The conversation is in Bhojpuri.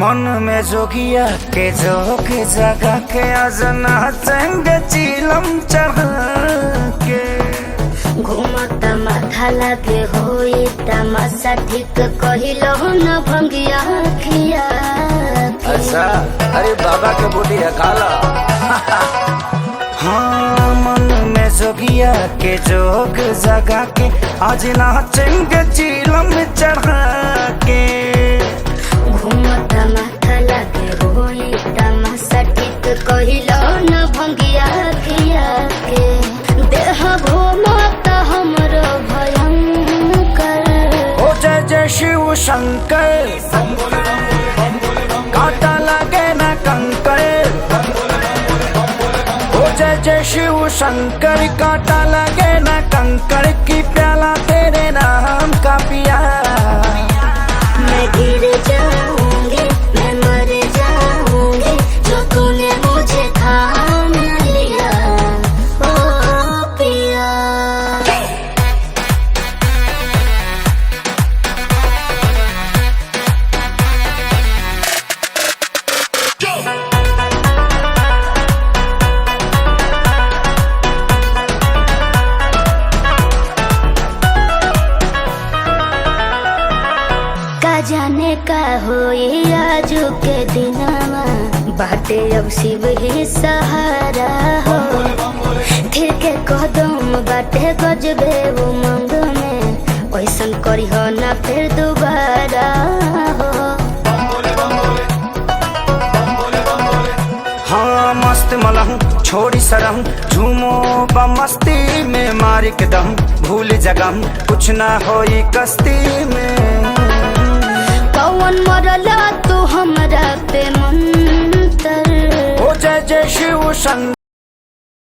मन में जोगिया के जोग जगा के आज नाचेंगे चिलम चढ़ा के। घूमता माथा लागे होई तमाशा ठीक कहिलो न भंगिया खिया के। अच्छा अरे बाबा के बुढ़िया खाला। हाँ मन में जोगिया के जोग जगा के आज नाचेंगे चिलम चढ़ा के। घूमता माथा लागे होई तमाशा ठीक कहिलो न भंगिया खिया के। देह घूमता हमरो भयंकर। ओ जय जय शिव शंकर कांटा लगे ना कंकर। ओ जय जय शिव शंकर कांटा लगे ना कंकर की प्याला तेरे नाम का पिया। मैं गिर जाऊंगी मैं मर जाऊंगी जो तूने मुझे थाम लिया ओ पिया। का जाने का होई आजू के दिनवा बाटे अब शिव ही सहारा हो। थिर के कदम बाटे गजबे उमंग में वैसन करी हो ना फिर दोबारा हो। हाँ मस्त मलहूँ छोड़ी सरहूँ झूमो बमस्ती में मार के दम भूल जगम कुछ ना होई कस्ती में। कौन मरला तू हमरा पे मंतर। ओ जय जय शिव शंकर